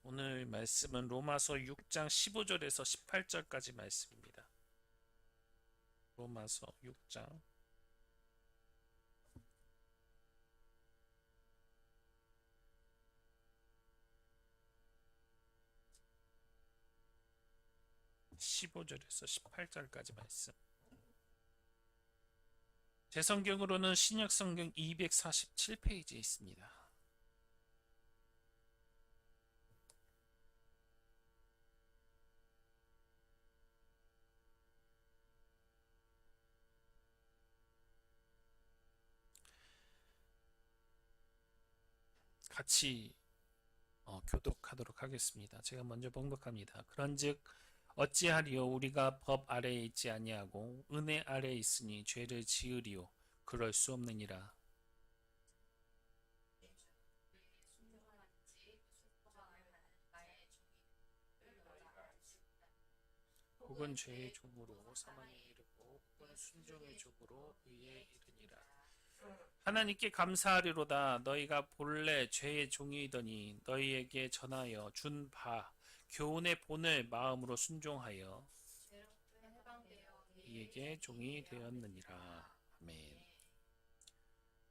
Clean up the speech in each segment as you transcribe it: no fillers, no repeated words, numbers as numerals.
오늘 말씀은 로마서 6장 15절에서 18절까지 말씀입니다. 로마서 6장 15절에서 18절까지 말씀. 제 성경으로는 신약 성경 247페이지에 있습니다. 같이 교독하도록 하겠습니다. 제가 먼저 봉독합니다. 그런즉 어찌하리요 우리가 법 아래에 있지 아니하고 은혜 아래에 있으니 죄를 지으리요 그럴 수 없느니라. 혹은 죄의 종으로 사망에 이르고 혹은 순종의 종으로 의에 이르니라. 하나님께 감사하리로다. 너희가 본래 죄의 종이더니 너희에게 전하여 준 바 교훈의 본을 마음으로 순종하여 이에게 종이 되었느니라. 아멘.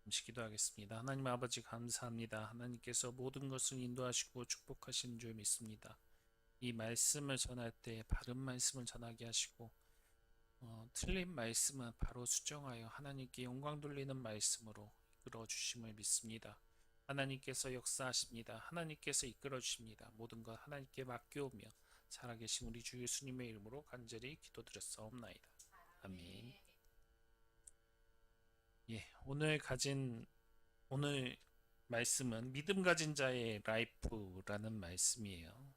잠시 기도하겠습니다. 하나님 아버지 감사합니다. 하나님께서 모든 것을 인도하시고 축복하시는 줄 믿습니다. 이 말씀을 전할 때 바른 말씀을 전하게 하시고 틀린 말씀은 바로 수정하여 하나님께 영광 돌리는 말씀으로 이끌어 주심을 믿습니다. 하나님께서 역사하십니다. 하나님께서 이끌어 주십니다. 모든 것 하나님께 맡겨오며 살아계신 우리 주 예수님의 이름으로 간절히 기도드렸사옵나이다. 아멘. 예, 오늘 말씀은 믿음 가진 자의 라이프라는 말씀이에요.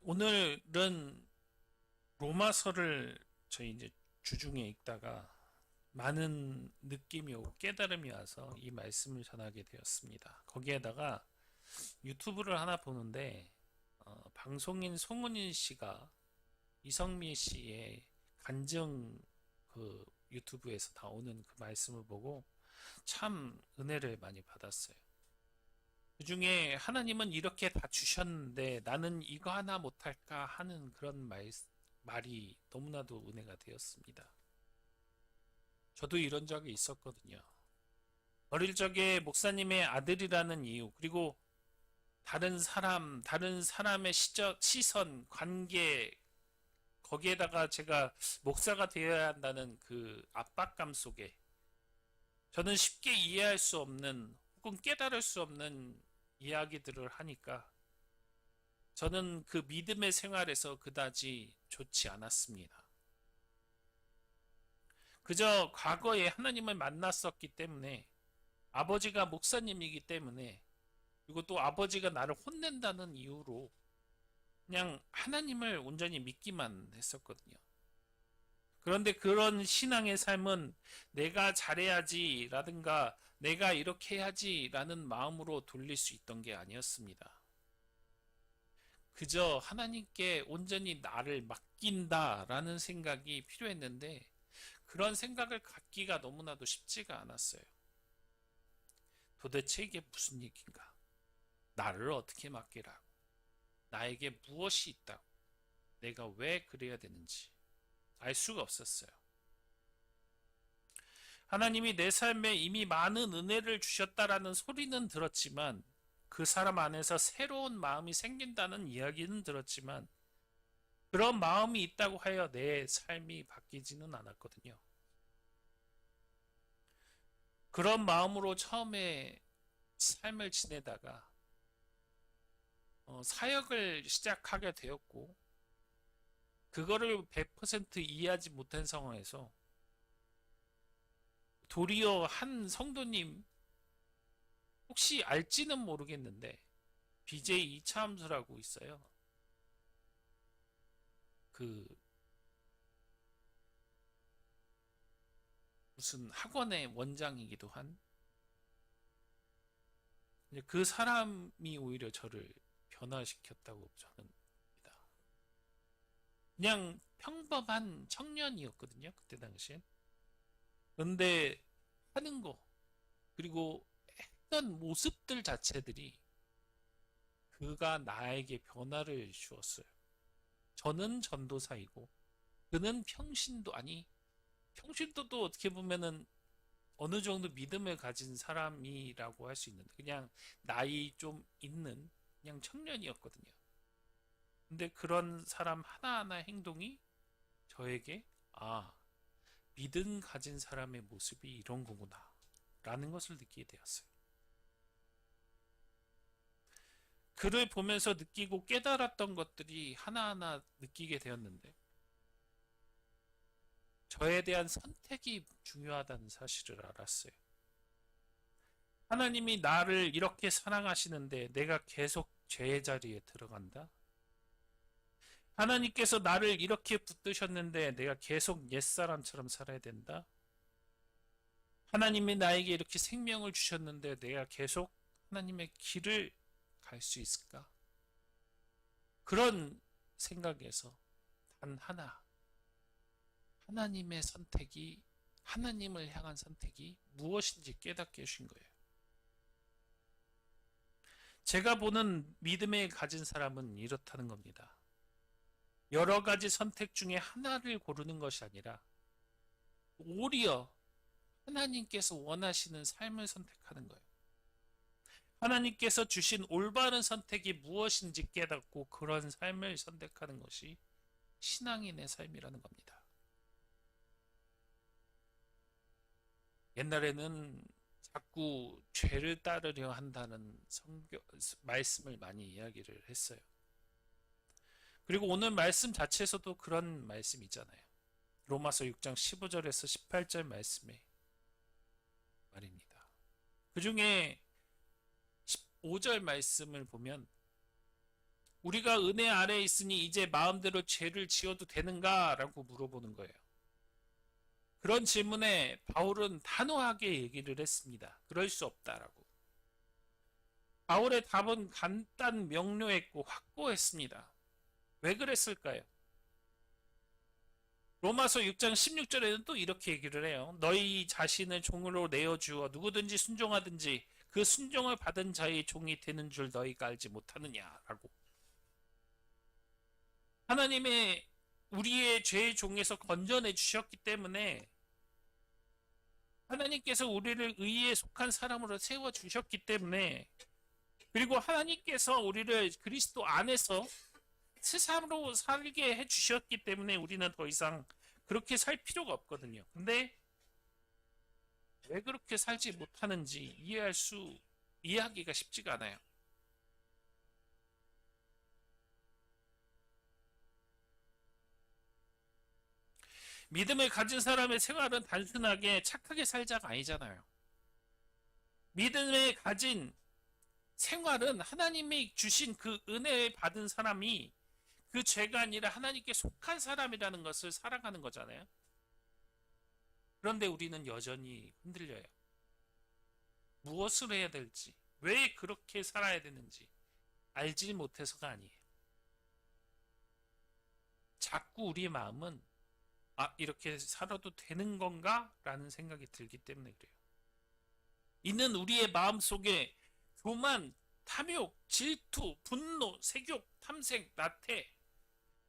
오늘은 로마서를 저희 이제 주중에 읽다가 많은 느낌이 오고 깨달음이 와서 이 말씀을 전하게 되었습니다. 거기에다가 유튜브를 하나 보는데 방송인 송은인 씨가 이성미 씨의 간증 그 유튜브에서 나오는 그 말씀을 보고 참 은혜를 많이 받았어요. 그 중에 하나님은 이렇게 다 주셨는데 나는 이거 하나 못할까 하는 그런 말이 너무나도 은혜가 되었습니다. 저도 이런 적이 있었거든요. 어릴 적에 목사님의 아들이라는 이유, 그리고 다른 사람의 시선, 관계, 거기에다가 제가 목사가 되어야 한다는 그 압박감 속에 저는 쉽게 이해할 수 없는 혹은 깨달을 수 없는 이야기들을 하니까 저는 그 믿음의 생활에서 그다지 좋지 않았습니다. 그저 과거에 하나님을 만났었기 때문에 아버지가 목사님이기 때문에 그리고 또 아버지가 나를 혼낸다는 이유로 그냥 하나님을 온전히 믿기만 했었거든요. 그런데 그런 신앙의 삶은 내가 잘해야지 라든가 내가 이렇게 해야지 라는 마음으로 돌릴 수 있던 게 아니었습니다. 그저 하나님께 온전히 나를 맡긴다 라는 생각이 필요했는데 그런 생각을 갖기가 너무나도 쉽지가 않았어요. 도대체 이게 무슨 얘기인가? 나를 어떻게 맡기라고? 나에게 무엇이 있다고? 내가 왜 그래야 되는지 알 수가 없었어요. 하나님이 내 삶에 이미 많은 은혜를 주셨다라는 소리는 들었지만 그 사람 안에서 새로운 마음이 생긴다는 이야기는 들었지만 그런 마음이 있다고 하여 내 삶이 바뀌지는 않았거든요. 그런 마음으로 처음에 삶을 지내다가 사역을 시작하게 되었고 그거를 100% 이해하지 못한 상황에서 도리어 한 성도님 혹시 알지는 모르겠는데 BJ 이차함수라고 있어요. 그 무슨 학원의 원장이기도 한 그 사람이 오히려 저를 변화시켰다고 저는 봅니다. 그냥 평범한 청년이었거든요. 그때 당시엔. 근데 하는 거 그리고 했던 모습들 자체들이 그가 나에게 변화를 주었어요. 저는 전도사이고 그는 평신도 아니 평신도도 어떻게 보면은 어느 정도 믿음을 가진 사람이라고 할 수 있는데 그냥 나이 좀 있는 그냥 청년이었거든요. 근데 그런 사람 하나하나 행동이 저에게 믿음 가진 사람의 모습이 이런 거구나 라는 것을 느끼게 되었어요. 그를 보면서 느끼고 깨달았던 것들이 하나하나 느끼게 되었는데 저에 대한 선택이 중요하다는 사실을 알았어요. 하나님이 나를 이렇게 사랑하시는데 내가 계속 죄의 자리에 들어간다? 하나님께서 나를 이렇게 붙드셨는데 내가 계속 옛사람처럼 살아야 된다? 하나님이 나에게 이렇게 생명을 주셨는데 내가 계속 하나님의 길을 갈 수 있을까? 그런 생각에서 단 하나, 하나님의 선택이, 하나님을 향한 선택이 무엇인지 깨닫게 해주신 거예요. 제가 보는 믿음에 가진 사람은 이렇다는 겁니다. 여러 가지 선택 중에 하나를 고르는 것이 아니라 오히려 하나님께서 원하시는 삶을 선택하는 거예요. 하나님께서 주신 올바른 선택이 무엇인지 깨닫고 그런 삶을 선택하는 것이 신앙인의 삶이라는 겁니다. 옛날에는 자꾸 죄를 따르려 한다는 말씀을 많이 이야기를 했어요. 그리고 오늘 말씀 자체에서도 그런 말씀 있잖아요. 로마서 6장 15절에서 18절 말씀에 말입니다. 그 중에 15절 말씀을 보면 우리가 은혜 아래에 있으니 이제 마음대로 죄를 지어도 되는가? 라고 물어보는 거예요. 그런 질문에 바울은 단호하게 얘기를 했습니다. 그럴 수 없다라고. 바울의 답은 간단 명료했고 확고했습니다. 왜 그랬을까요? 로마서 6장 16절에는 또 이렇게 얘기를 해요. 너희 자신을 종으로 내어주어 누구든지 순종하든지 그 순종을 받은 자의 종이 되는 줄 너희가 알지 못하느냐라고. 하나님의 우리의 죄의 종에서 건져내 주셨기 때문에 하나님께서 우리를 의에 속한 사람으로 세워 주셨기 때문에 그리고 하나님께서 우리를 그리스도 안에서 새 사람으로 살게 해 주셨기 때문에 우리는 더 이상 그렇게 살 필요가 없거든요. 근데 왜 그렇게 살지 못하는지 이해하기가 쉽지가 않아요. 믿음을 가진 사람의 생활은 단순하게 착하게 살자가 아니잖아요. 믿음을 가진 생활은 하나님이 주신 그 은혜를 받은 사람이 그 죄가 아니라 하나님께 속한 사람이라는 것을 살아가는 거잖아요. 그런데 우리는 여전히 흔들려요. 무엇을 해야 될지, 왜 그렇게 살아야 되는지 알지 못해서가 아니에요. 자꾸 우리의 마음은 이렇게 살아도 되는 건가? 라는 생각이 들기 때문에 그래요. 이는 우리의 마음 속에 교만, 탐욕, 질투, 분노, 색욕, 탐색, 나태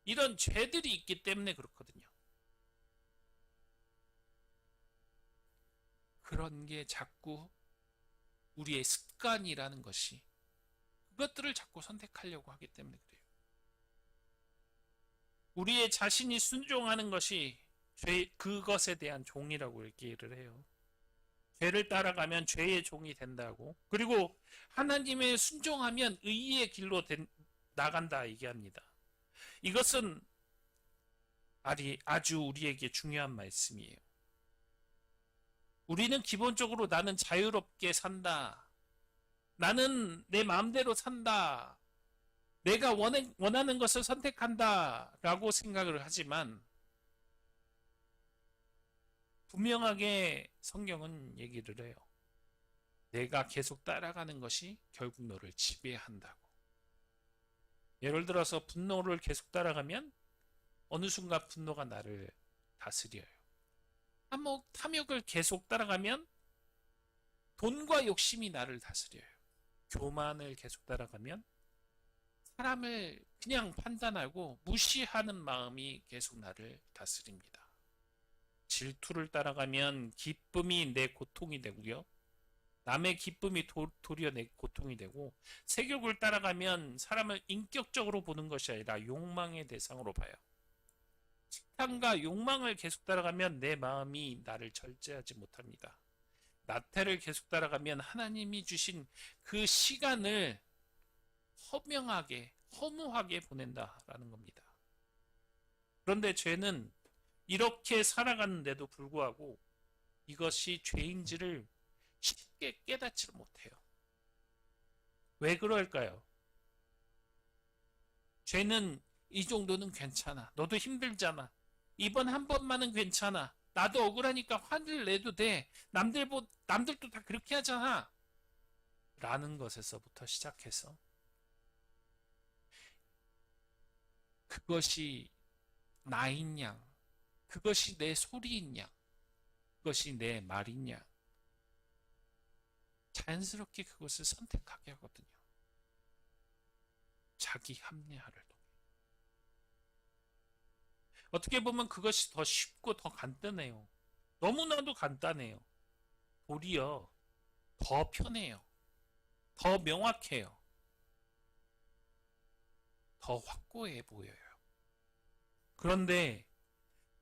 이런 죄들이 있기 때문에 그렇거든요. 그런 게 자꾸 우리의 습관이라는 것이 그것들을 자꾸 선택하려고 하기 때문에 그래요. 우리의 자신이 순종하는 것이 그것에 대한 종이라고 얘기를 해요. 죄를 따라가면 죄의 종이 된다고. 그리고 하나님의 순종하면 의의 길로 나간다 얘기합니다. 이것은 아주 우리에게 중요한 말씀이에요. 우리는 기본적으로 나는 자유롭게 산다. 나는 내 마음대로 산다. 내가 원하는 것을 선택한다. 라고 생각을 하지만 분명하게 성경은 얘기를 해요. 내가 계속 따라가는 것이 결국 너를 지배한다고. 예를 들어서 분노를 계속 따라가면 어느 순간 분노가 나를 다스려요. 탐욕을 계속 따라가면 돈과 욕심이 나를 다스려요. 교만을 계속 따라가면 사람을 그냥 판단하고 무시하는 마음이 계속 나를 다스립니다. 질투를 따라가면 기쁨이 내 고통이 되고요. 남의 기쁨이 도리어 내 고통이 되고, 세욕을 따라가면 사람을 인격적으로 보는 것이 아니라 욕망의 대상으로 봐요. 식탐과 욕망을 계속 따라가면 내 마음이 나를 절제하지 못합니다. 나태를 계속 따라가면 하나님이 주신 그 시간을 허명하게, 허무하게 보낸다라는 겁니다. 그런데 죄는 이렇게 살아가는데도 불구하고 이것이 죄인지를 쉽게 깨닫지를 못해요. 왜 그럴까요? 죄는 이 정도는 괜찮아. 너도 힘들잖아. 이번 한 번만은 괜찮아. 나도 억울하니까 화를 내도 돼. 남들도 다 그렇게 하잖아. 라는 것에서부터 시작해서 그것이 나인 양, 그것이 내 소리인 양, 그것이 내 말인 양, 자연스럽게 그것을 선택하게 하거든요. 자기 합리화를 통해. 어떻게 보면 그것이 더 쉽고 더 간단해요. 너무나도 간단해요. 도리어 더 편해요. 더 명확해요. 더 확고해 보여요. 그런데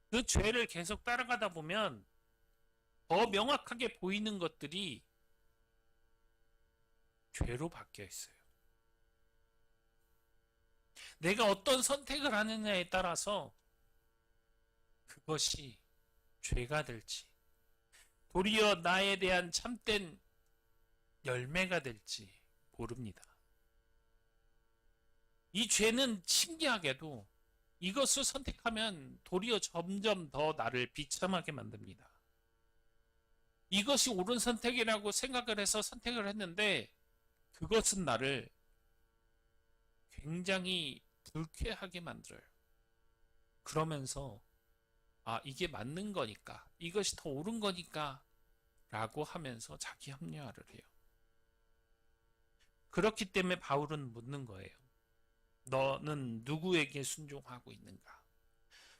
그 죄를 계속 따라가다 보면 더 명확하게 보이는 것들이 죄로 바뀌어 있어요. 내가 어떤 선택을 하느냐에 따라서 그것이 죄가 될지, 도리어 나에 대한 참된 열매가 될지 모릅니다. 이 죄는 신기하게도 이것을 선택하면 도리어 점점 더 나를 비참하게 만듭니다. 이것이 옳은 선택이라고 생각을 해서 선택을 했는데 그것은 나를 굉장히 불쾌하게 만들어요. 그러면서 이게 맞는 거니까, 이것이 더 옳은 거니까 라고 하면서 자기 합리화를 해요. 그렇기 때문에 바울은 묻는 거예요. 너는 누구에게 순종하고 있는가?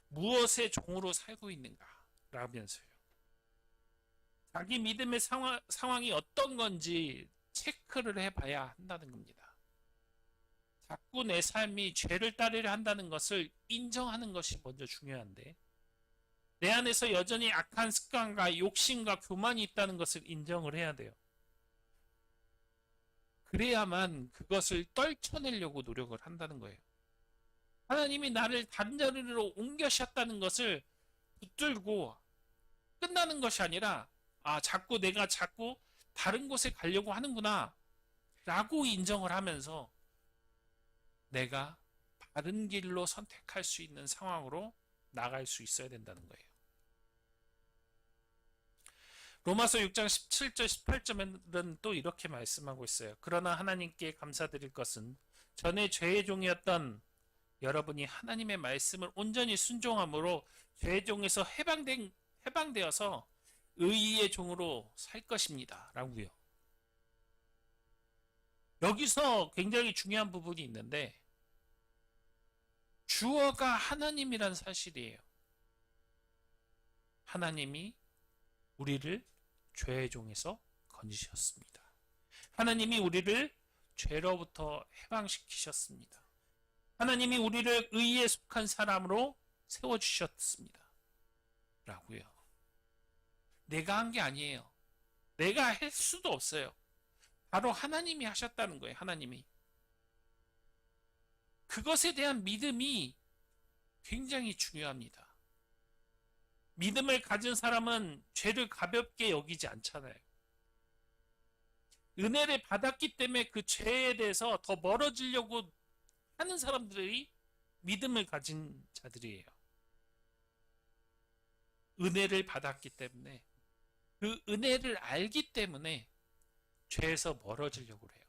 무엇의 종으로 살고 있는가? 라면서요. 자기 믿음의 상황이 어떤 건지 체크를 해봐야 한다는 겁니다. 자꾸 내 삶이 죄를 따르려 한다는 것을 인정하는 것이 먼저 중요한데, 내 안에서 여전히 악한 습관과 욕심과 교만이 있다는 것을 인정을 해야 돼요. 그래야만 그것을 떨쳐내려고 노력을 한다는 거예요. 하나님이 나를 다른 자리로 옮겨셨다는 것을 붙들고 끝나는 것이 아니라 내가 자꾸 다른 곳에 가려고 하는구나 라고 인정을 하면서 내가 바른 길로 선택할 수 있는 상황으로 나갈 수 있어야 된다는 거예요. 로마서 6장 17절 18절은 또 이렇게 말씀하고 있어요. 그러나 하나님께 감사드릴 것은 전에 죄의 종이었던 여러분이 하나님의 말씀을 온전히 순종함으로 죄의 종에서 해방되어서 의의 종으로 살 것입니다. 라고요. 여기서 굉장히 중요한 부분이 있는데 주어가 하나님이란 사실이에요. 하나님이 우리를 죄의 종에서 건지셨습니다. 하나님이 우리를 죄로부터 해방시키셨습니다. 하나님이 우리를 의에 속한 사람으로 세워주셨습니다. 라고요. 내가 한 게 아니에요. 내가 할 수도 없어요. 바로 하나님이 하셨다는 거예요. 하나님이. 그것에 대한 믿음이 굉장히 중요합니다. 믿음을 가진 사람은 죄를 가볍게 여기지 않잖아요. 은혜를 받았기 때문에 그 죄에 대해서 더 멀어지려고 하는 사람들이 믿음을 가진 자들이에요. 은혜를 받았기 때문에, 그 은혜를 알기 때문에 죄에서 멀어지려고 해요.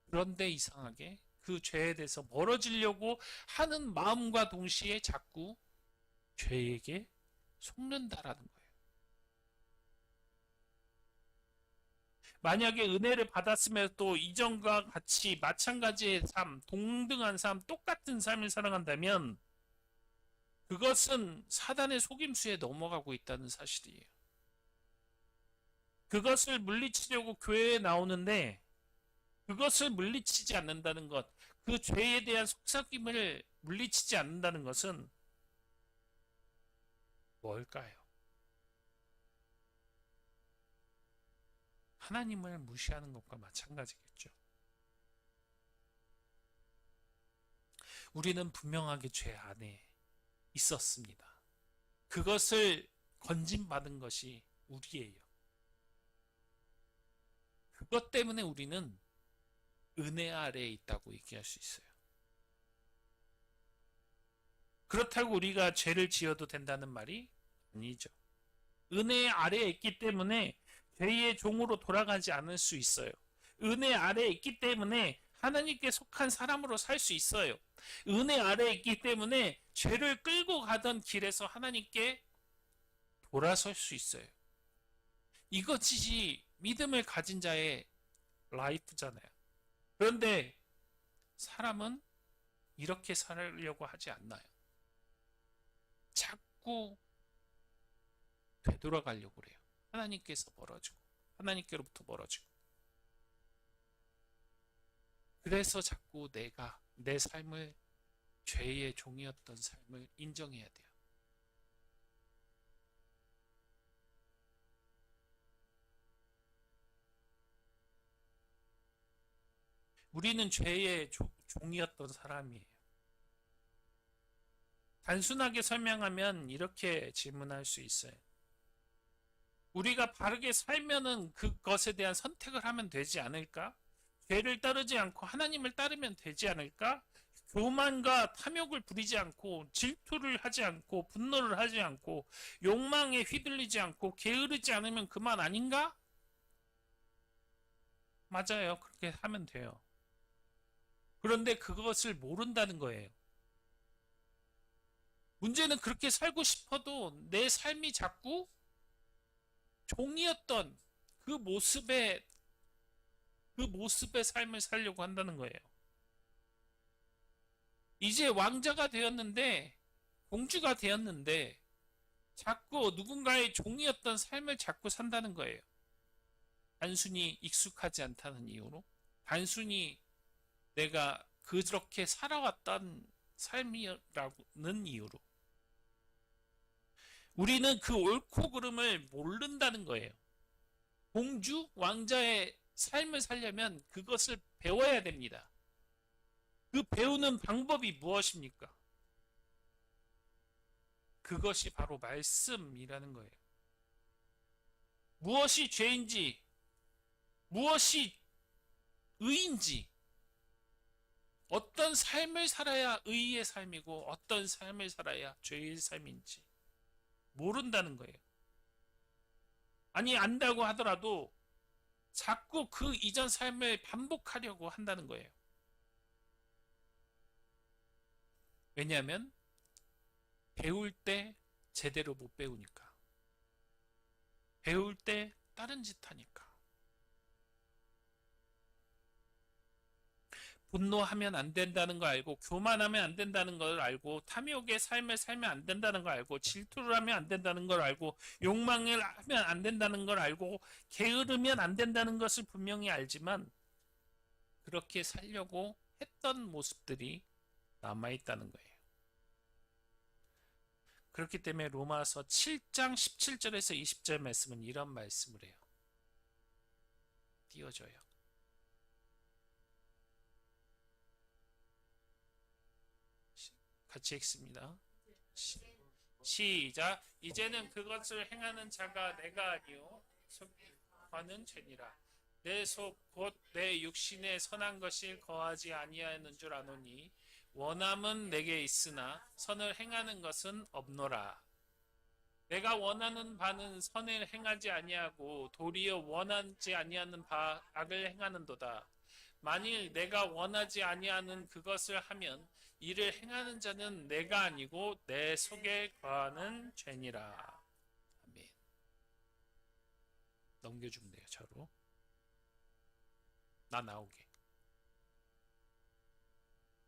그런데 이상하게 그 죄에 대해서 멀어지려고 하는 마음과 동시에 자꾸 죄에게 속는다라는 거예요. 만약에 은혜를 받았음에도 이전과 같이 마찬가지의 삶, 동등한 삶, 똑같은 삶을 살아간다면 그것은 사단의 속임수에 넘어가고 있다는 사실이에요. 그것을 물리치려고 교회에 나오는데 그것을 물리치지 않는다는 것, 그 죄에 대한 속삭임을 물리치지 않는다는 것은 뭘까요? 하나님을 무시하는 것과 마찬가지겠죠. 우리는 분명하게 죄 안에 있었습니다. 그것을 건짐받은 것이 우리예요. 그것 때문에 우리는 은혜 아래에 있다고 얘기할 수 있어요. 그렇다고 우리가 죄를 지어도 된다는 말이 아니죠. 은혜 아래에 있기 때문에 죄의 종으로 돌아가지 않을 수 있어요. 은혜 아래에 있기 때문에 하나님께 속한 사람으로 살 수 있어요. 은혜 아래에 있기 때문에 죄를 끌고 가던 길에서 하나님께 돌아설 수 있어요. 이것이 믿음을 가진 자의 라이프잖아요. 그런데 사람은 이렇게 살려고 하지 않나요? 자꾸 되돌아가려고 그래요. 하나님께서 멀어지고 하나님께로부터 멀어지고. 그래서 자꾸 내가 내 삶을 죄의 종이었던 삶을 인정해야 돼요. 우리는 죄의 종이었던 사람이에요. 단순하게 설명하면 이렇게 질문할 수 있어요. 우리가 바르게 살면은 그것에 대한 선택을 하면 되지 않을까? 죄를 따르지 않고 하나님을 따르면 되지 않을까? 교만과 탐욕을 부리지 않고 질투를 하지 않고 분노를 하지 않고 욕망에 휘둘리지 않고 게으르지 않으면 그만 아닌가? 맞아요. 그렇게 하면 돼요. 그런데 그것을 모른다는 거예요. 문제는 그렇게 살고 싶어도 내 삶이 자꾸 종이었던 그 모습의 삶을 살려고 한다는 거예요. 이제 왕자가 되었는데, 공주가 되었는데, 자꾸 누군가의 종이었던 삶을 자꾸 산다는 거예요. 단순히 익숙하지 않다는 이유로, 단순히 내가 그렇게 살아왔던 삶이라는 이유로. 우리는 그 옳고 그름을 모른다는 거예요. 공주, 왕자의 삶을 살려면 그것을 배워야 됩니다. 그 배우는 방법이 무엇입니까? 그것이 바로 말씀이라는 거예요. 무엇이 죄인지, 무엇이 의인지, 어떤 삶을 살아야 의의 삶이고 어떤 삶을 살아야 죄의 삶인지 모른다는 거예요. 아니, 안다고 하더라도 자꾸 그 이전 삶을 반복하려고 한다는 거예요. 왜냐하면 배울 때 제대로 못 배우니까. 배울 때 다른 짓 하니까. 분노하면 안 된다는 거 알고, 교만하면 안 된다는 걸 알고, 탐욕의 삶을 살면 안 된다는 걸 알고, 질투를 하면 안 된다는 걸 알고, 욕망을 하면 안 된다는 걸 알고, 게으르면 안 된다는 것을 분명히 알지만 그렇게 살려고 했던 모습들이 남아있다는 거예요. 그렇기 때문에 로마서 7장 17절에서 20절 말씀은 이런 말씀을 해요. 띄워줘요. 같이 읽습니다. 시작. 이제는 그것을 행하는 자가 내가 아니요 속하는 죄니라. 내 속 곧 내 육신에 선한 것이 거하지 아니하는 줄 아노니 원함은 내게 있으나 선을 행하는 것은 없노라. 내가 원하는 바는 선을 행하지 아니하고 도리어 원하지 아니하는 바 악을 행하는도다. 만일 내가 원하지 아니하는 그것을 하면 이를 행하는 자는 내가 아니고 내 속에 거하는 죄니라. 아멘. 넘겨주면 돼요, 저로. 나 나오게.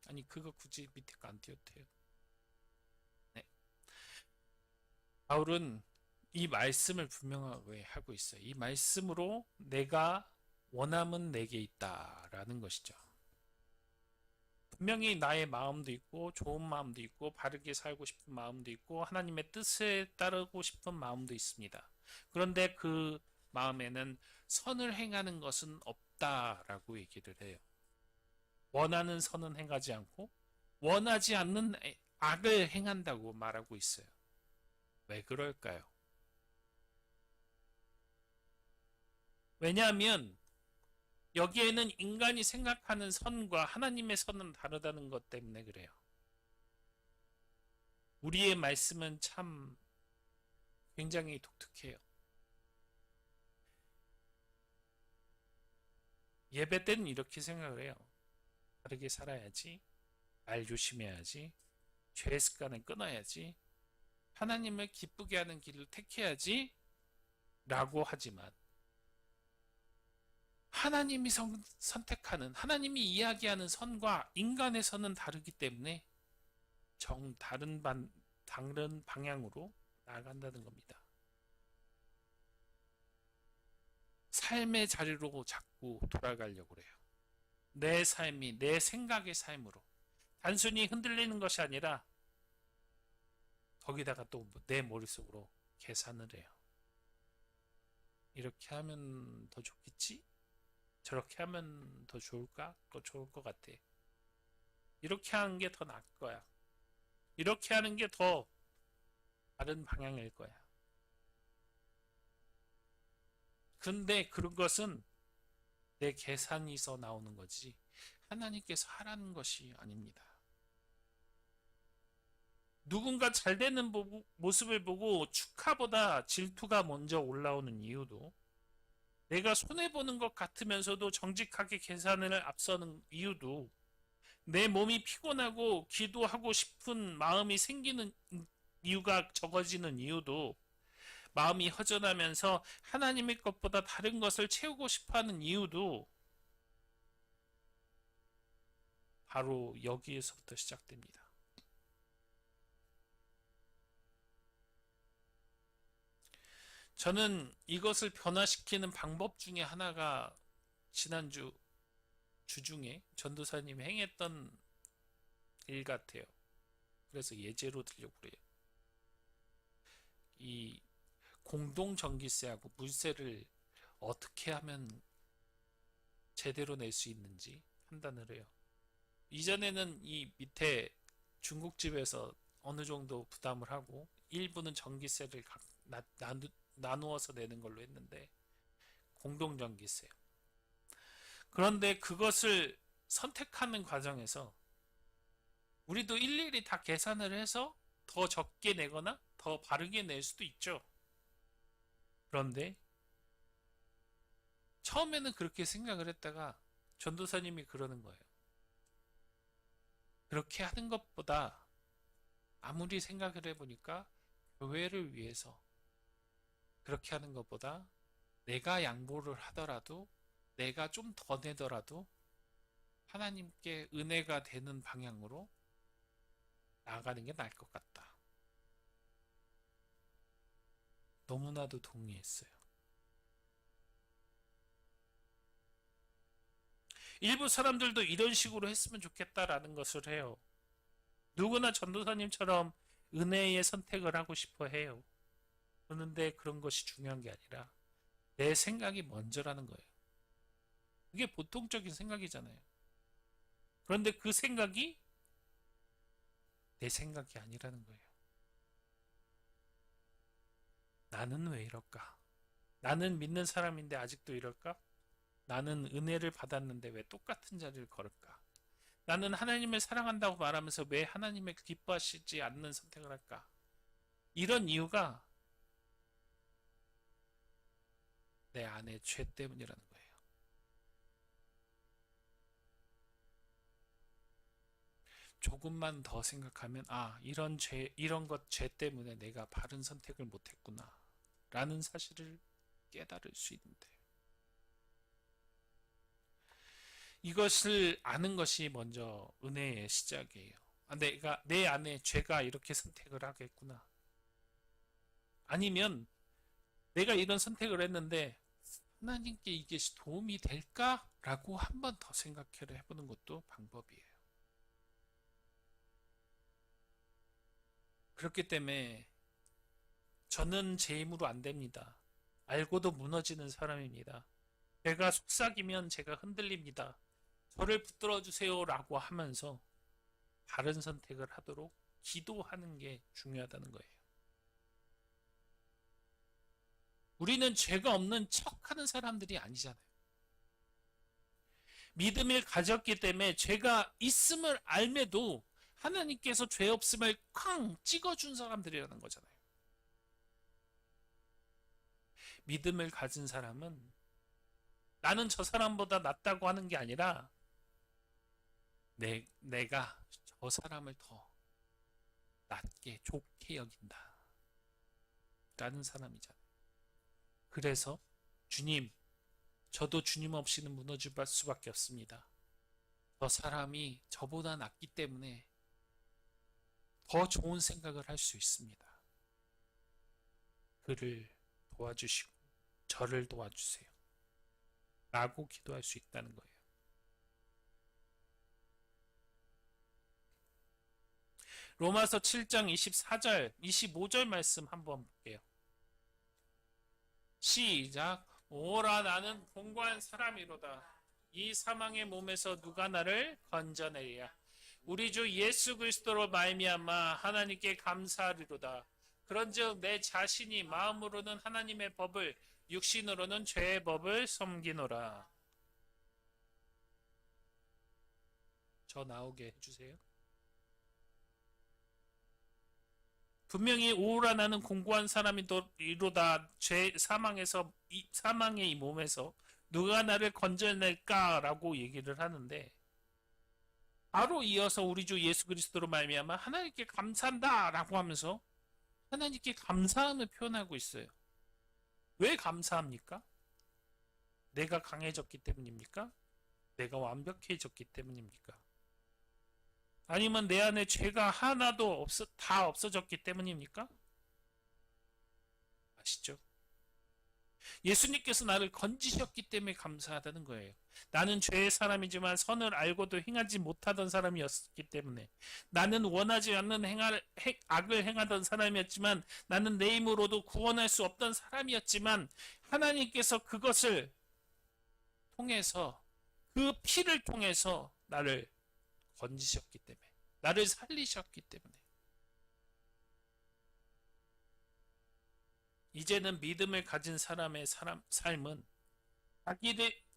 아니 그거 굳이 밑에 거 안 띄워도 돼요. 네. 바울은 이 말씀을 분명하게 하고 있어요. 이 말씀으로 내가 원함은 내게 있다라는 것이죠. 분명히 나의 마음도 있고 좋은 마음도 있고 바르게 살고 싶은 마음도 있고 하나님의 뜻에 따르고 싶은 마음도 있습니다. 그런데 그 마음에는 선을 행하는 것은 없다라고 얘기를 해요. 원하는 선은 행하지 않고 원하지 않는 악을 행한다고 말하고 있어요. 왜 그럴까요? 왜냐하면 여기에는 인간이 생각하는 선과 하나님의 선은 다르다는 것 때문에 그래요. 우리의 말씀은 참 굉장히 독특해요. 예배 때는 이렇게 생각을 해요. 바르게 살아야지, 말 조심해야지, 죄의 습관을 끊어야지, 하나님을 기쁘게 하는 길을 택해야지 라고 하지만 하나님이 선택하는, 하나님이 이야기하는 선과 인간의 선은 다르기 때문에 다른 방향으로 나아간다는 겁니다. 삶의 자리로 자꾸 돌아가려고 그래요. 내 삶이 내 생각의 삶으로 단순히 흔들리는 것이 아니라 거기다가 또 내 머릿속으로 계산을 해요. 이렇게 하면 더 좋겠지? 저렇게 하면 더 좋을까? 더 좋을 것 같아. 이렇게 하는 게 더 나을 거야. 이렇게 하는 게 더 다른 방향일 거야. 근데 그런 것은 내 계산에서 나오는 거지 하나님께서 하라는 것이 아닙니다. 누군가 잘 되는 모습을 보고 축하보다 질투가 먼저 올라오는 이유도 내가 손해보는 것 같으면서도 정직하게 계산을 앞서는 이유도 내 몸이 피곤하고 기도하고 싶은 마음이 생기는 이유가 적어지는 이유도 마음이 허전하면서 하나님의 것보다 다른 것을 채우고 싶어하는 이유도 바로 여기에서부터 시작됩니다. 저는 이것을 변화시키는 방법 중에 하나가 지난주 주중에 전도사님이 행했던 일 같아요. 그래서 예제로 들려고 그래요. 이 공동전기세하고 물세를 어떻게 하면 제대로 낼 수 있는지 판단을 해요. 이전에는 이 밑에 중국집에서 어느 정도 부담을 하고 일부는 전기세를 나누어서 내는 걸로 했는데 공동전기세. 그런데 그것을 선택하는 과정에서 우리도 일일이 다 계산을 해서 더 적게 내거나 더 바르게 낼 수도 있죠. 그런데 처음에는 그렇게 생각을 했다가 전도사님이 그러는 거예요. 그렇게 하는 것보다 아무리 생각을 해보니까 교회를 위해서 그렇게 하는 것보다 내가 양보를 하더라도 내가 좀 더 내더라도 하나님께 은혜가 되는 방향으로 나아가는 게 나을 것 같다. 너무나도 동의했어요. 일부 사람들도 이런 식으로 했으면 좋겠다라는 것을 해요. 누구나 전도사님처럼 은혜의 선택을 하고 싶어 해요. 그런데 그런 것이 중요한 게 아니라 내 생각이 먼저라는 거예요. 그게 보통적인 생각이잖아요. 그런데 그 생각이 내 생각이 아니라는 거예요. 나는 왜 이럴까? 나는 믿는 사람인데 아직도 이럴까? 나는 은혜를 받았는데 왜 똑같은 자리를 걸을까? 나는 하나님을 사랑한다고 말하면서 왜 하나님을 기뻐하시지 않는 선택을 할까? 이런 이유가 내 안의 죄 때문이라는 거예요. 조금만 더 생각하면 이런 것 죄 때문에 내가 바른 선택을 못했구나 라는 사실을 깨달을 수 있는데 이것을 아는 것이 먼저 은혜의 시작이에요. 내가 내 안에 죄가 이렇게 선택을 하겠구나. 아니면 내가 이런 선택을 했는데 하나님께 이게 도움이 될까라고 한 번 더 생각을 해보는 것도 방법이에요. 그렇기 때문에 저는 제 힘으로 안 됩니다. 알고도 무너지는 사람입니다. 제가 속삭이면 제가 흔들립니다. 저를 붙들어 주세요라고 하면서 바른 선택을 하도록 기도하는 게 중요하다는 거예요. 우리는 죄가 없는 척하는 사람들이 아니잖아요. 믿음을 가졌기 때문에 죄가 있음을 알매도 하나님께서 죄 없음을 쾅 찍어준 사람들이라는 거잖아요. 믿음을 가진 사람은 나는 저 사람보다 낫다고 하는 게 아니라 내가 저 사람을 더 낫게 좋게 여긴다 라는 사람이잖아요. 그래서 주님, 저도 주님 없이는 무너질 수밖에 없습니다. 저 사람이 저보다 낫기 때문에 더 좋은 생각을 할 수 있습니다. 그를 도와주시고 저를 도와주세요. 라고 기도할 수 있다는 거예요. 로마서 7장 24절, 25절 말씀 한번 볼게요. 시작. 오라 나는 공고한 사람이로다. 이 사망의 몸에서 누가 나를 건져내리랴. 우리 주 예수 그리스도로 말미암아 하나님께 감사하리로다. 그런즉 내 자신이 마음으로는 하나님의 법을 육신으로는 죄의 법을 섬기노라. 저 나오게 해주세요. 분명히 오라 나는 공고한 사람이로다. 죄 사망에서 사망의 이 몸에서 누가 나를 건져낼까라고 얘기를 하는데 바로 이어서 우리 주 예수 그리스도로 말미암아 하나님께 감사한다라고 하면서 하나님께 감사함을 표현하고 있어요. 왜 감사합니까? 내가 강해졌기 때문입니까? 내가 완벽해졌기 때문입니까? 아니면 내 안에 죄가 하나도 다 없어졌기 때문입니까? 아시죠? 예수님께서 나를 건지셨기 때문에 감사하다는 거예요. 나는 죄의 사람이지만 선을 알고도 행하지 못하던 사람이었기 때문에 나는 원하지 않는 악을 행하던 사람이었지만 나는 내 힘으로도 구원할 수 없던 사람이었지만 하나님께서 그것을 통해서 그 피를 통해서 나를 건지셨기 때문에 나를 살리셨기 때문에 이제는 믿음을 가진 사람의 삶은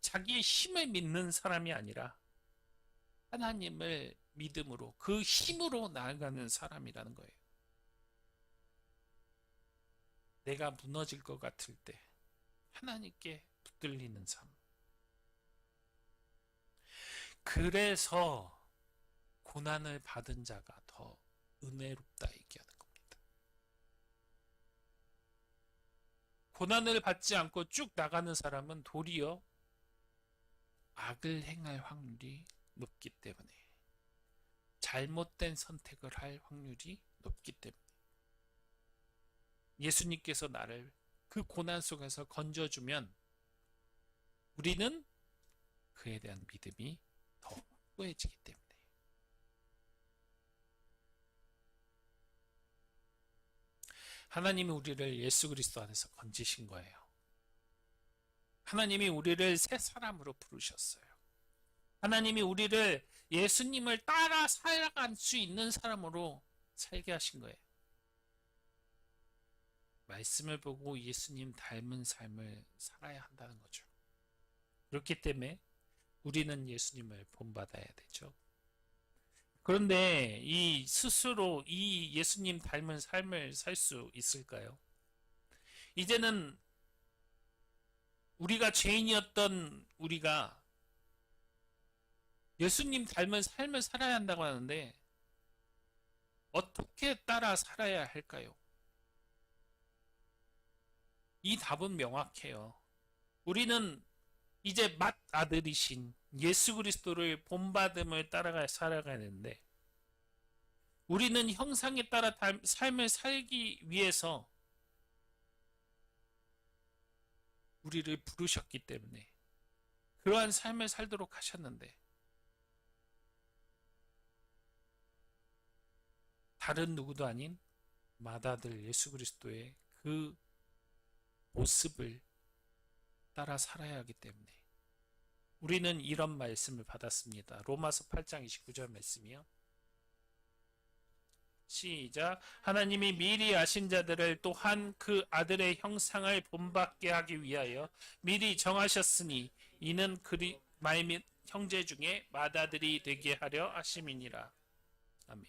자기의 힘을 믿는 사람이 아니라 하나님을 믿음으로 그 힘으로 나아가는 사람이라는 거예요. 내가 무너질 것 같을 때 하나님께 붙들리는 삶. 그래서 고난을 받은 자가 더 은혜롭다 얘기하는 겁니다. 고난을 받지 않고 쭉 나가는 사람은 도리어 악을 행할 확률이 높기 때문에 잘못된 선택을 할 확률이 높기 때문에 예수님께서 나를 그 고난 속에서 건져주면 우리는 그에 대한 믿음이 더 확고해지기 때문에 하나님이 우리를 예수 그리스도 안에서 건지신 거예요. 하나님이 우리를 새 사람으로 부르셨어요. 하나님이 우리를 예수님을 따라 살아갈 수 있는 사람으로 살게 하신 거예요. 말씀을 보고 예수님 닮은 삶을 살아야 한다는 거죠. 그렇기 때문에 우리는 예수님을 본받아야 되죠. 그런데 이 스스로 이 예수님 닮은 삶을 살 수 있을까요? 이제는 우리가 죄인이었던 우리가 예수님 닮은 삶을 살아야 한다고 하는데 어떻게 따라 살아야 할까요? 이 답은 명확해요. 우리는 이제 맏아들이신 예수 그리스도를 본받음을 따라가 살아가야 되는데 우리는 형상에 따라 삶을 살기 위해서 우리를 부르셨기 때문에 그러한 삶을 살도록 하셨는데 다른 누구도 아닌 맏아들 예수 그리스도의 그 모습을 따라 살아야 하기 때문에 우리는 이런 말씀을 받았습니다. 로마서 8장 29절 말씀이요. 시작. 하나님이 미리 아신 자들을 또한 그 아들의 형상을 본받게 하기 위하여 미리 정하셨으니 이는 그리 말 및 형제 중에 맏아들이 되게 하려 하심이니라. 아멘.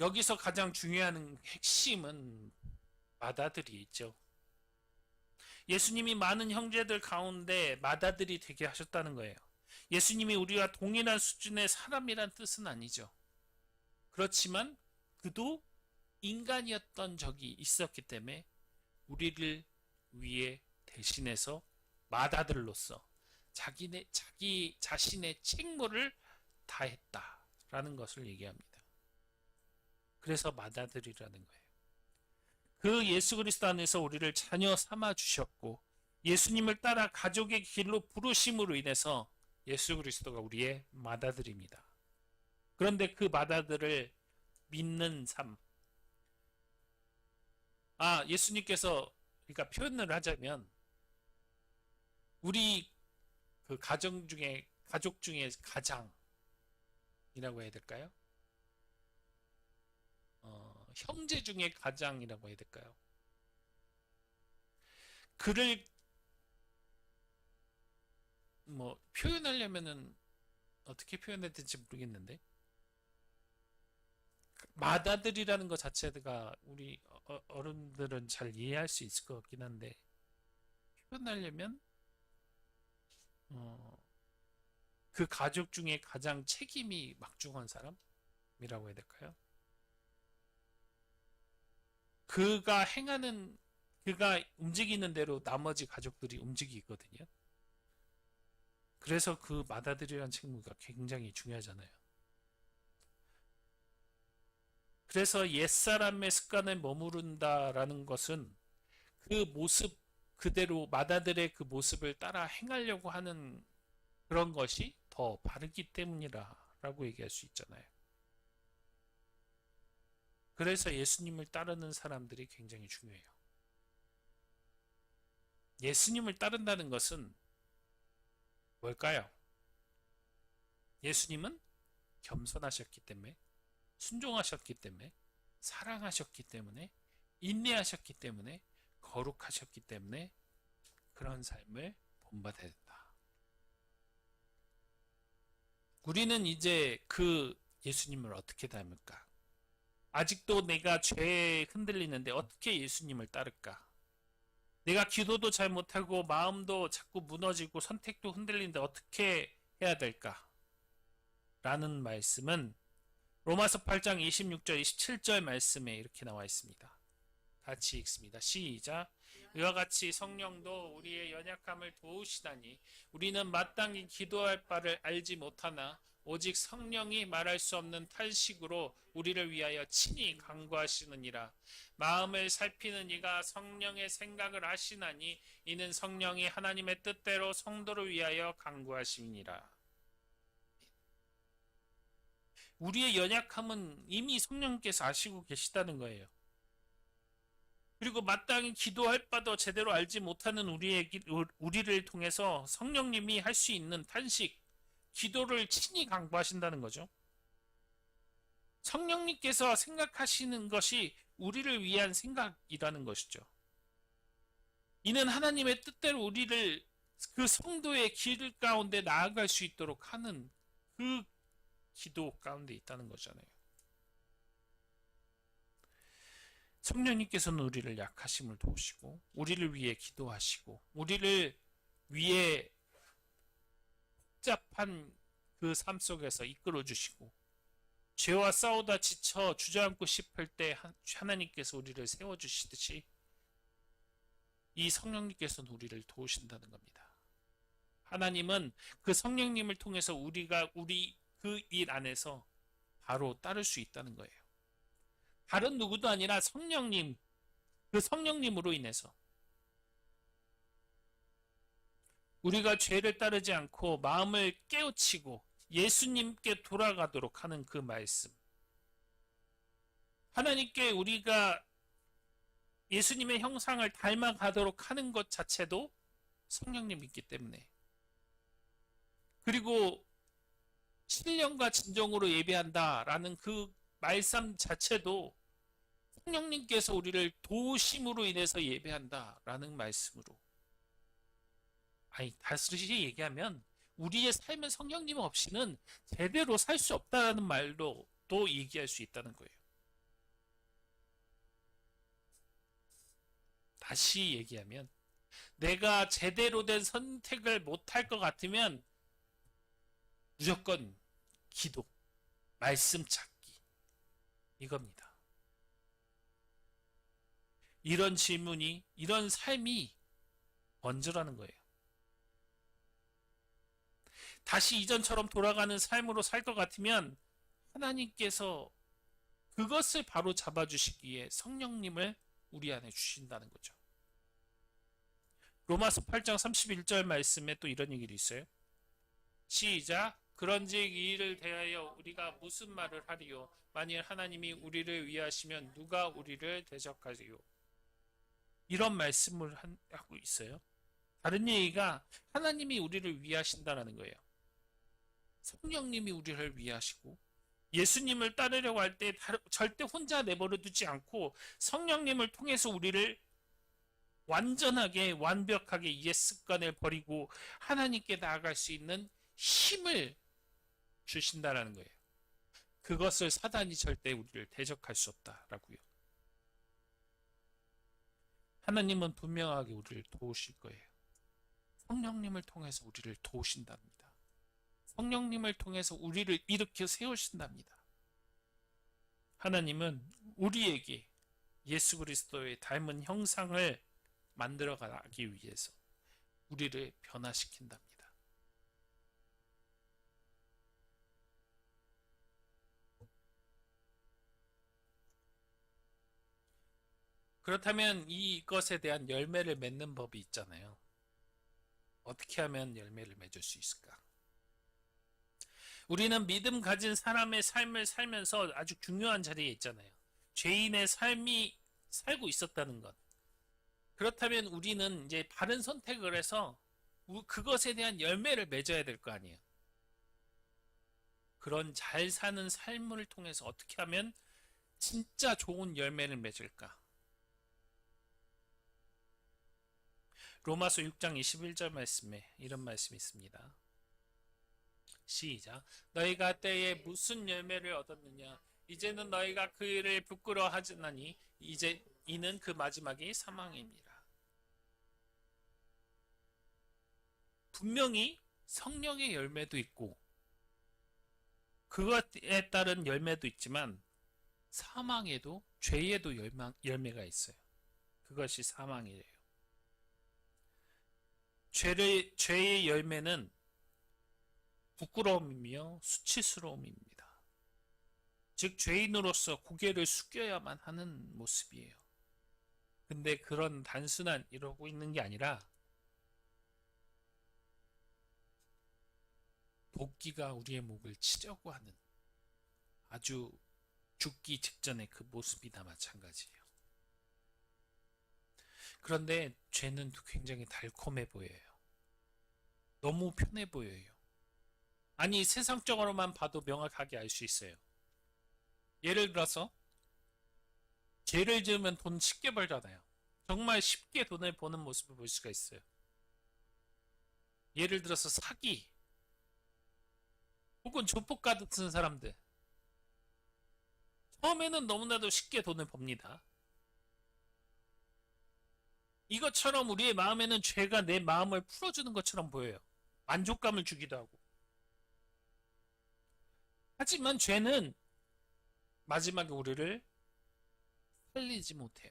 여기서 가장 중요한 핵심은 맏아들이 있죠. 예수님이 많은 형제들 가운데 맏아들이 되게 하셨다는 거예요. 예수님이 우리와 동일한 수준의 사람이란 뜻은 아니죠. 그렇지만 그도 인간이었던 적이 있었기 때문에 우리를 위해 대신해서 맏아들로서 자기 자신의 책무를 다했다라는 것을 얘기합니다. 그래서 맏아들이라는 거예요. 그 예수 그리스도 안에서 우리를 자녀 삼아 주셨고 예수님을 따라 가족의 길로 부르심으로 인해서 예수 그리스도가 우리의 맏아들입니다. 그런데 그 맏아들을 믿는 삶. 예수님께서 그러니까 표현을 하자면 우리 그 가족 중에 가장이라고 해야 될까요? 형제 중에 가장이라고 해야 될까요? 그를 뭐 표현하려면은 어떻게 표현해야 될지 모르겠는데 맏아들이라는 것 자체가 우리 어른들은 잘 이해할 수 있을 것 같긴 한데 표현하려면 그 가족 중에 가장 책임이 막중한 사람이라고 해야 될까요? 그가 움직이는 대로 나머지 가족들이 움직이거든요. 그래서 그 맏아들이라는 책무가 굉장히 중요하잖아요. 그래서 옛사람의 습관에 머무른다라는 것은 그 모습 그대로 맏아들의 그 모습을 따라 행하려고 하는 그런 것이 더 바르기 때문이라고 얘기할 수 있잖아요. 그래서 예수님을 따르는 사람들이 굉장히 중요해요. 예수님을 따른다는 것은 뭘까요? 예수님은 겸손하셨기 때문에, 순종하셨기 때문에, 사랑하셨기 때문에, 인내하셨기 때문에, 거룩하셨기 때문에 그런 삶을 본받아야 된다. 우리는 이제 그 예수님을 어떻게 닮을까? 아직도 내가 죄에 흔들리는데 어떻게 예수님을 따를까? 내가 기도도 잘 못하고 마음도 자꾸 무너지고 선택도 흔들리는데 어떻게 해야 될까? 라는 말씀은 로마서 8장 26절 27절 말씀에 이렇게 나와 있습니다. 같이 읽습니다. 시작. 이와 같이 성령도 우리의 연약함을 도우시다니 우리는 마땅히 기도할 바를 알지 못하나 오직 성령이 말할 수 없는 탄식으로 우리를 위하여 친히 간구하시느니라. 마음을 살피는 이가 성령의 생각을 아시나니 이는 성령이 하나님의 뜻대로 성도를 위하여 간구하심이니라. 우리의 연약함은 이미 성령께서 아시고 계시다는 거예요. 그리고 마땅히 기도할 바도 제대로 알지 못하는 우리를 통해서 성령님이 할 수 있는 탄식, 기도를 친히 강구하신다는 거죠. 성령님께서 생각하시는 것이 우리를 위한 생각이라는 것이죠. 이는 하나님의 뜻대로 우리를 그 성도의 길 가운데 나아갈 수 있도록 하는 그 기도 가운데 있다는 거잖아요. 성령님께서는 우리를 약하심을 도우시고 우리를 위해 기도하시고 우리를 위해 복잡한 그 삶 속에서 이끌어 주시고 죄와 싸우다 지쳐 주저앉고 싶을 때 하나님께서 우리를 세워주시듯이 이 성령님께서는 우리를 도우신다는 겁니다. 하나님은 그 성령님을 통해서 우리 그 일 안에서 바로 따를 수 있다는 거예요. 다른 누구도 아니라 성령님, 그 성령님으로 인해서 우리가 죄를 따르지 않고 마음을 깨우치고 예수님께 돌아가도록 하는 그 말씀. 하나님께 우리가 예수님의 형상을 닮아가도록 하는 것 자체도 성령님이 있기 때문에. 그리고 신령과 진정으로 예배한다라는 그 말씀 자체도 성령님께서 우리를 도우심으로 인해서 예배한다라는 말씀으로. 아니, 다시 얘기하면 우리의 삶은 성령님 없이는 제대로 살 수 없다는 말로 또 얘기할 수 있다는 거예요. 다시 얘기하면 내가 제대로 된 선택을 못할 것 같으면 무조건 기도, 말씀 찾기 이겁니다. 이런 질문이, 이런 삶이 먼저라는 거예요. 다시 이전처럼 돌아가는 삶으로 살 것 같으면 하나님께서 그것을 바로 잡아주시기에 성령님을 우리 안에 주신다는 거죠. 로마서 8장 31절 말씀에 또 이런 얘기도 있어요. 시작. 그런즉 이 일을 대하여 우리가 무슨 말을 하리요? 만일 하나님이 우리를 위하시면 누가 우리를 대적하리요? 이런 말씀을 하고 있어요. 다른 얘기가 하나님이 우리를 위하신다라는 거예요. 성령님이 우리를 위하시고 예수님을 따르려고 할 때 절대 혼자 내버려 두지 않고 성령님을 통해서 우리를 완전하게 완벽하게 옛 습관을 버리고 하나님께 나아갈 수 있는 힘을 주신다라는 거예요. 그것을 사단이 절대 우리를 대적할 수 없다라고요. 하나님은 분명하게 우리를 도우실 거예요. 성령님을 통해서 우리를 도우신답니다. 성령님을 통해서 우리를 일으켜 세우신답니다. 하나님은 우리에게 예수 그리스도의 닮은 형상을 만들어가기 위해서 우리를 변화시킨답니다. 그렇다면 이것에 대한 열매를 맺는 법이 있잖아요. 어떻게 하면 열매를 맺을 수 있을까? 우리는 믿음 가진 사람의 삶을 살면서 아주 중요한 자리에 있잖아요. 죄인의 삶이 살고 있었다는 것. 그렇다면 우리는 이제 바른 선택을 해서 그것에 대한 열매를 맺어야 될 거 아니에요. 그런 잘 사는 삶을 통해서 어떻게 하면 진짜 좋은 열매를 맺을까? 로마서 6장 21절 말씀에 이런 말씀이 있습니다. 시작. 너희가 때에 무슨 열매를 얻었느냐? 이제는 너희가 그 일을 부끄러워하지나니 이제 이는 그 마지막이 사망입니다. 분명히 성령의 열매도 있고 그것에 따른 열매도 있지만 사망에도 죄에도 열매가 있어요. 그것이 사망이래요. 죄의 열매는 부끄러움이며 수치스러움입니다. 즉 죄인으로서 고개를 숙여야만 하는 모습이에요. 근데 그런 단순한 이러고 있는 게 아니라 도끼가 우리의 목을 치려고 하는 아주 죽기 직전의 그 모습이나 마찬가지예요. 그런데 죄는 굉장히 달콤해 보여요. 너무 편해 보여요. 아니 세상적으로만 봐도 명확하게 알 수 있어요. 예를 들어서 죄를 지으면 돈 쉽게 벌잖아요. 정말 쉽게 돈을 버는 모습을 볼 수가 있어요. 예를 들어서 사기 혹은 조폭 같은 사람들 처음에는 너무나도 쉽게 돈을 법니다. 이것처럼 우리의 마음에는 죄가 내 마음을 풀어주는 것처럼 보여요. 만족감을 주기도 하고. 하지만 죄는 마지막에 우리를 살리지 못해요.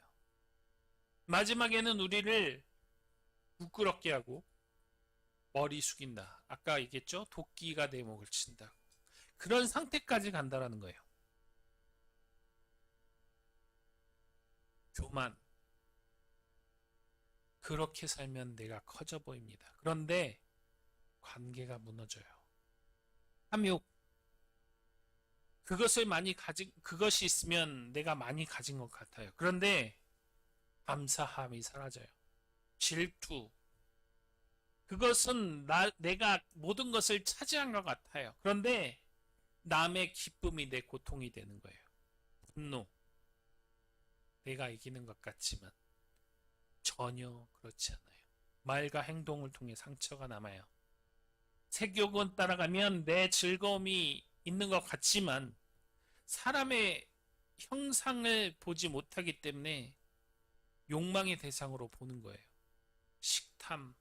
마지막에는 우리를 부끄럽게 하고 머리 숙인다. 아까 얘기했죠? 도끼가 내 목을 친다. 그런 상태까지 간다라는 거예요. 교만. 그렇게 살면 내가 커져 보입니다. 그런데 관계가 무너져요. 탐욕. 그것이 있으면 내가 많이 가진 것 같아요. 그런데 감사함이 사라져요. 질투. 그것은 내가 모든 것을 차지한 것 같아요. 그런데 남의 기쁨이 내 고통이 되는 거예요. 분노. 내가 이기는 것 같지만 전혀 그렇지 않아요. 말과 행동을 통해 상처가 남아요. 색욕은 따라가면 내 즐거움이 있는 것 같지만 사람의 형상을 보지 못하기 때문에 욕망의 대상으로 보는 거예요. 식탐,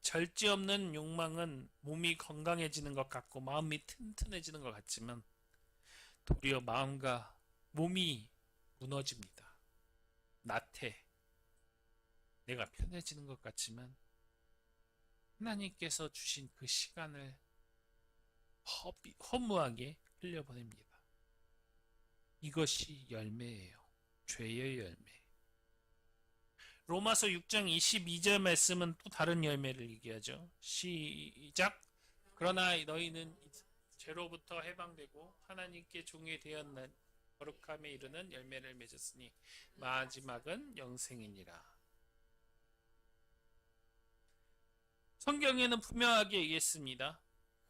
절제 없는 욕망은 몸이 건강해지는 것 같고 마음이 튼튼해지는 것 같지만 도리어 마음과 몸이 무너집니다. 나태, 내가 편해지는 것 같지만 하나님께서 주신 그 시간을 허무하게 흘려보냅니다. 이것이 열매예요. 죄의 열매. 로마서 6장 22절 말씀은 또 다른 열매를 얘기하죠. 시작. 그러나 너희는 죄로부터 해방되고 하나님께 종이 되었는 거룩함에 이르는 열매를 맺었으니 마지막은 영생이니라. 성경에는 분명하게 얘기했습니다.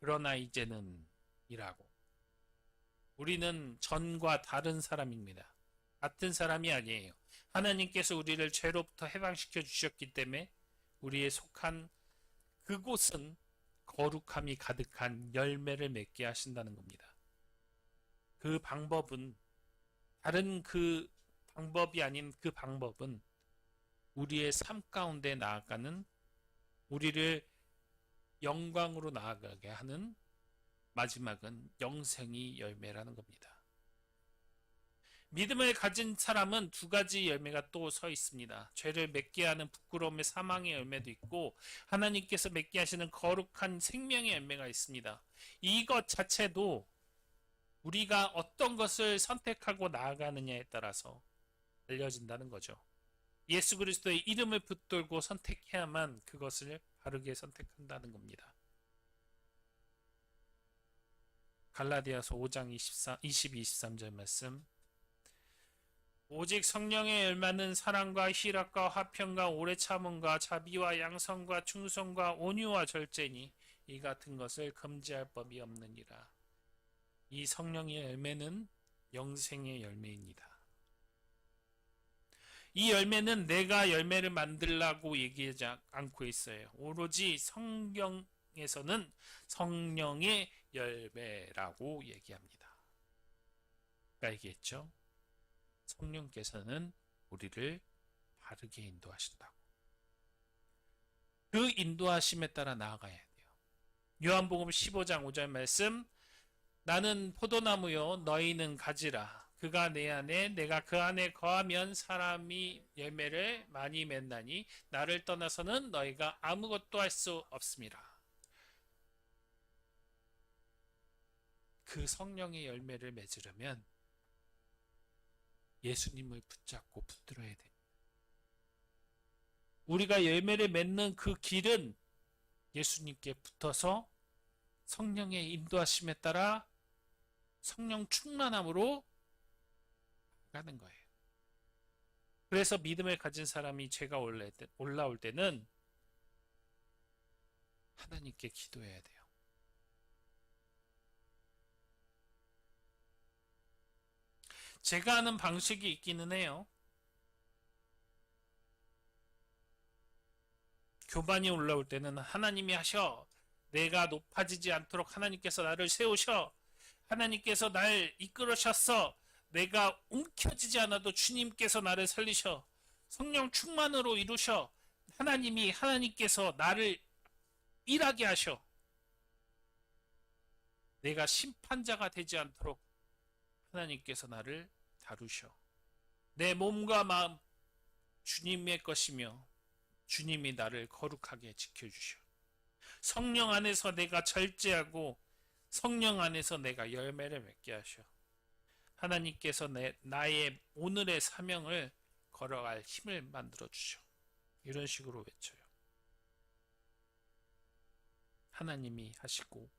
그러나 이제는 이라고. 우리는 전과 다른 사람입니다. 같은 사람이 아니에요. 하나님께서 우리를 죄로부터 해방시켜 주셨기 때문에 우리의 속한 그곳은 거룩함이 가득한 열매를 맺게 하신다는 겁니다. 그 방법은 다른 그 방법이 아닌 그 방법은 우리의 삶 가운데 나아가는 우리를 영광으로 나아가게 하는 마지막은 영생이 열매라는 겁니다. 믿음을 가진 사람은 두 가지 열매가 또 서 있습니다. 죄를 맺게 하는 부끄러움의 사망의 열매도 있고 하나님께서 맺게 하시는 거룩한 생명의 열매가 있습니다. 이것 자체도 우리가 어떤 것을 선택하고 나아가느냐에 따라서 알려진다는 거죠. 예수 그리스도의 이름을 붙들고 선택해야만 그것을 바르게 선택한다는 겁니다. 갈라디아서 5장 22, 23절 말씀. 오직 성령의 열매는 사랑과 희락과 화평과 오래 참음과 자비와 양성과 충성과 온유와 절제니 이 같은 것을 금지할 법이 없느니라. 이 성령의 열매는 영생의 열매입니다. 이 열매는 내가 열매를 만들라고 얘기하지 않고 있어요. 오로지 성경에서는 성령의 열매라고 얘기합니다. 아까 얘기했죠. 성령께서는 우리를 바르게 인도하신다고. 그 인도하심에 따라 나아가야 돼요. 요한복음 15장 5절 말씀. 나는 포도나무요 너희는 가지라. 그가 내 안에 내가 그 안에 거하면 사람이 열매를 많이 맺나니 나를 떠나서는 너희가 아무것도 할 수 없습니다. 그 성령의 열매를 맺으려면 예수님을 붙잡고 붙들어야 돼. 우리가 열매를 맺는 그 길은 예수님께 붙어서 성령의 인도하심에 따라 성령 충만함으로 가는 거예요. 그래서 믿음을 가진 사람이 죄가 올라올 때는 하나님께 기도해야 돼요. 제가 하는 방식이 있기는 해요. 교만이 올라올 때는 하나님이 하셔. 내가 높아지지 않도록 하나님께서 나를 세우셔. 하나님께서 날 이끌으셨어. 내가 움켜쥐지 않아도 주님께서 나를 살리셔. 성령 충만으로 이루셔. 하나님께서 나를 일하게 하셔. 내가 심판자가 되지 않도록 하나님께서 나를 다루셔. 내 몸과 마음 주님의 것이며 주님이 나를 거룩하게 지켜주셔. 성령 안에서 내가 절제하고 성령 안에서 내가 열매를 맺게 하셔. 하나님께서 나의 오늘의 사명을 걸어갈 힘을 만들어 주셔. 이런 식으로 외쳐요. 하나님이 하시고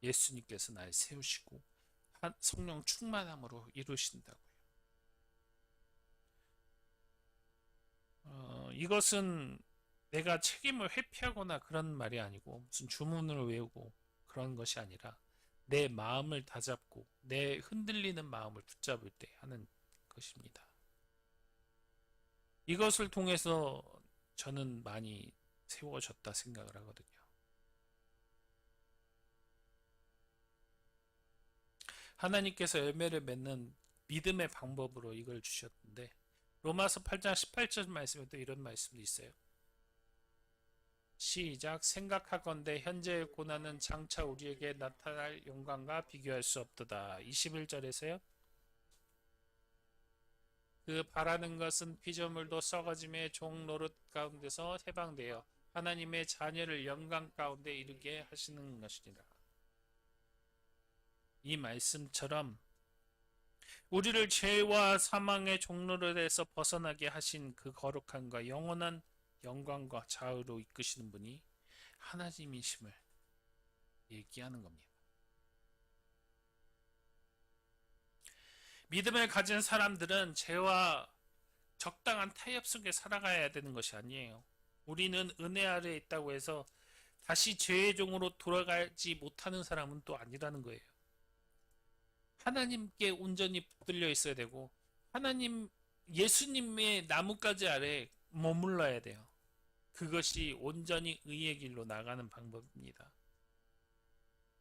예수님께서 날 세우시고 성령 충만함으로 이루신다고요. 이것은 내가 책임을 회피하거나 그런 말이 아니고 무슨 주문을 외우고 그런 것이 아니라 내 마음을 다잡고 내 흔들리는 마음을 붙잡을 때 하는 것입니다. 이것을 통해서 저는 많이 세워졌다 생각을 하거든요. 하나님께서 열매를 맺는 믿음의 방법으로 이걸 주셨는데 로마서 8장 18절 말씀에도 이런 말씀도 있어요. 시작. 생각하건대 현재의 고난은 장차 우리에게 나타날 영광과 비교할 수 없도다. 21절에서요. 그 바라는 것은 피조물도 썩어짐의 종 노릇 가운데서 해방되어 하나님의 자녀를 영광 가운데 이르게 하시는 것이니라. 이 말씀처럼 우리를 죄와 사망의 종노릇에서 벗어나게 하신 그 거룩함과 영원한 영광과 자유로 이끄시는 분이 하나님이심을 얘기하는 겁니다. 믿음을 가진 사람들은 죄와 적당한 타협 속에 살아가야 되는 것이 아니에요. 우리는 은혜 아래에 있다고 해서 다시 죄의 종으로 돌아가지 못하는 사람은 또 아니라는 거예요. 하나님께 온전히 붙들려 있어야 되고 하나님 예수님의 나뭇가지 아래 머물러야 돼요. 그것이 온전히 의의 길로 나가는 방법입니다.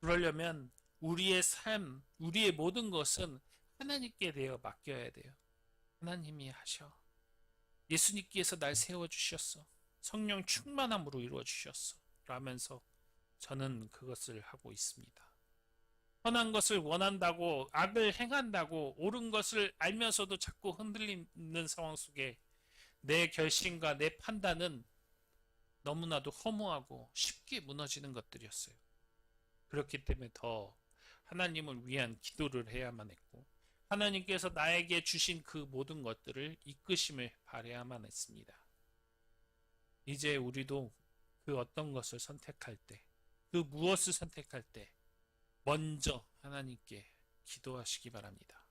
그러려면 우리의 삶, 우리의 모든 것은 하나님께 대어 맡겨야 돼요. 하나님이 하셔. 예수님께서 날 세워주셨어. 성령 충만함으로 이루어주셨어. 라면서 저는 그것을 하고 있습니다. 선한 것을 원한다고 악을 행한다고 옳은 것을 알면서도 자꾸 흔들리는 상황 속에 내 결심과 내 판단은 너무나도 허무하고 쉽게 무너지는 것들이었어요. 그렇기 때문에 더 하나님을 위한 기도를 해야만 했고 하나님께서 나에게 주신 그 모든 것들을 이끄심을 바라야만 했습니다. 이제 우리도 그 어떤 것을 선택할 때, 그 무엇을 선택할 때 먼저 하나님께 기도하시기 바랍니다.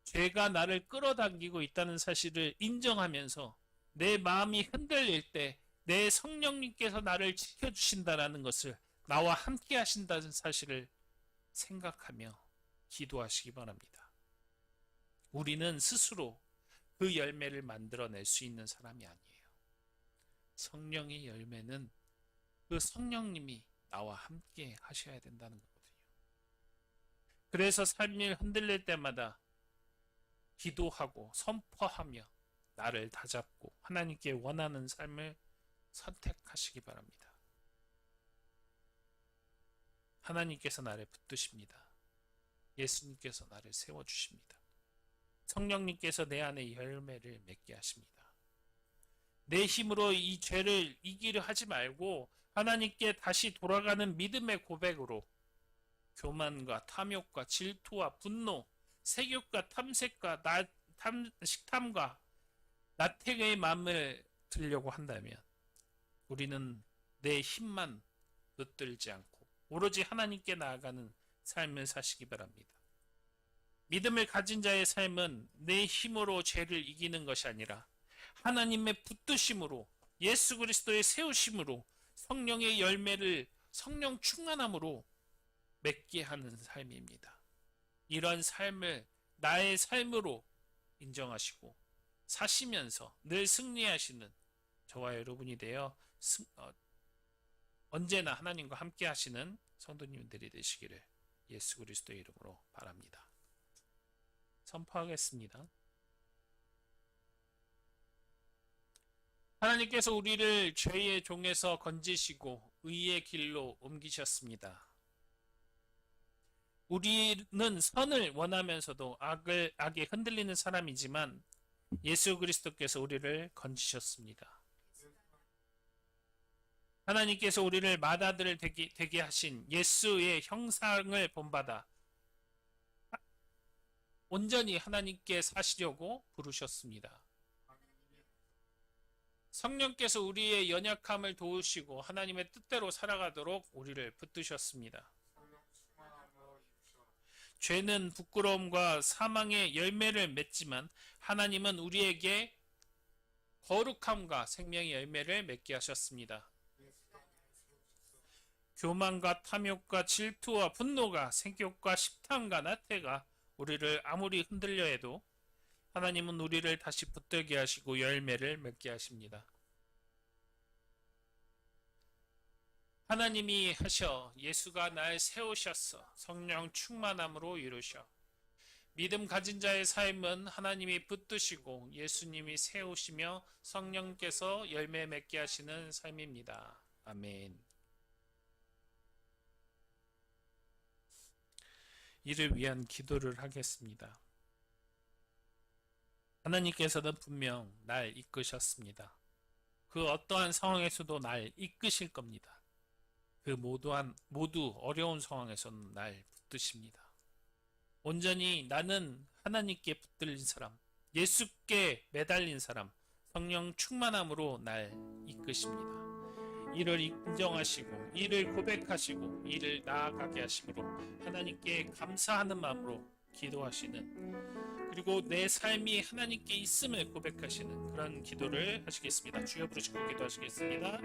죄가 나를 끌어당기고 있다는 사실을 인정하면서 내 마음이 흔들릴 때 내 성령님께서 나를 지켜주신다는 것을 나와 함께 하신다는 사실을 생각하며 기도하시기 바랍니다. 우리는 스스로 그 열매를 만들어낼 수 있는 사람이 아니에요. 성령의 열매는 그 성령님이 나와 함께 하셔야 된다는 거거든요. 그래서 삶이 흔들릴 때마다 기도하고 선포하며 나를 다잡고 하나님께 원하는 삶을 선택하시기 바랍니다. 하나님께서 나를 붙드십니다. 예수님께서 나를 세워주십니다. 성령님께서 내 안에 열매를 맺게 하십니다. 내 힘으로 이 죄를 이기려 하지 말고 하나님께 다시 돌아가는 믿음의 고백으로 교만과 탐욕과 질투와 분노, 색욕과 탐색과 식탐과 나태의 마음을 들려고 한다면 우리는 내 힘만 붙들지 않고 오로지 하나님께 나아가는 삶을 사시기 바랍니다. 믿음을 가진 자의 삶은 내 힘으로 죄를 이기는 것이 아니라 하나님의 붙드심으로 예수 그리스도의 세우심으로 성령의 열매를 성령 충만함으로 맺게 하는 삶입니다. 이런 삶을 나의 삶으로 인정하시고 사시면서 늘 승리하시는 저와 여러분이 되어 언제나 하나님과 함께 하시는 성도님들이 되시기를 예수 그리스도의 이름으로 바랍니다. 선포하겠습니다. 하나님께서 우리를 죄의 종에서 건지시고 의의 길로 옮기셨습니다. 우리는 선을 원하면서도 악에 흔들리는 사람이지만 예수 그리스도께서 우리를 건지셨습니다. 하나님께서 우리를 맏아들 되게 하신 예수의 형상을 본받아 온전히 하나님께 사시려고 부르셨습니다. 성령께서 우리의 연약함을 도우시고 하나님의 뜻대로 살아가도록 우리를 붙드셨습니다. 죄는 부끄러움과 사망의 열매를 맺지만 하나님은 우리에게 거룩함과 생명의 열매를 맺게 하셨습니다. 교만과 탐욕과 질투와 분노가 생욕과 식탐과 나태가 우리를 아무리 흔들려 해도 하나님은 우리를 다시 붙들게 하시고 열매를 맺게 하십니다. 하나님이 하셔 예수가 날 세우셨어 성령 충만함으로 이루셔. 믿음 가진 자의 삶은 하나님이 붙드시고 예수님이 세우시며 성령께서 열매 맺게 하시는 삶입니다. 아멘. 이를 위한 기도를 하겠습니다. 하나님께서는 분명 날 이끄셨습니다. 그 어떠한 상황에서도 날 이끄실 겁니다. 그 모두 어려운 상황에서는 날 붙드십니다. 온전히 나는 하나님께 붙들린 사람, 예수께 매달린 사람, 성령 충만함으로 날 이끄십니다. 이를 인정하시고 이를 고백하시고 이를 나아가게 하심으로 하나님께 감사하는 마음으로 기도하시는, 그리고 내 삶이 하나님께 있음을 고백하시는 그런 기도를 하시겠습니다. 주여 부르시고 기도하시겠습니다.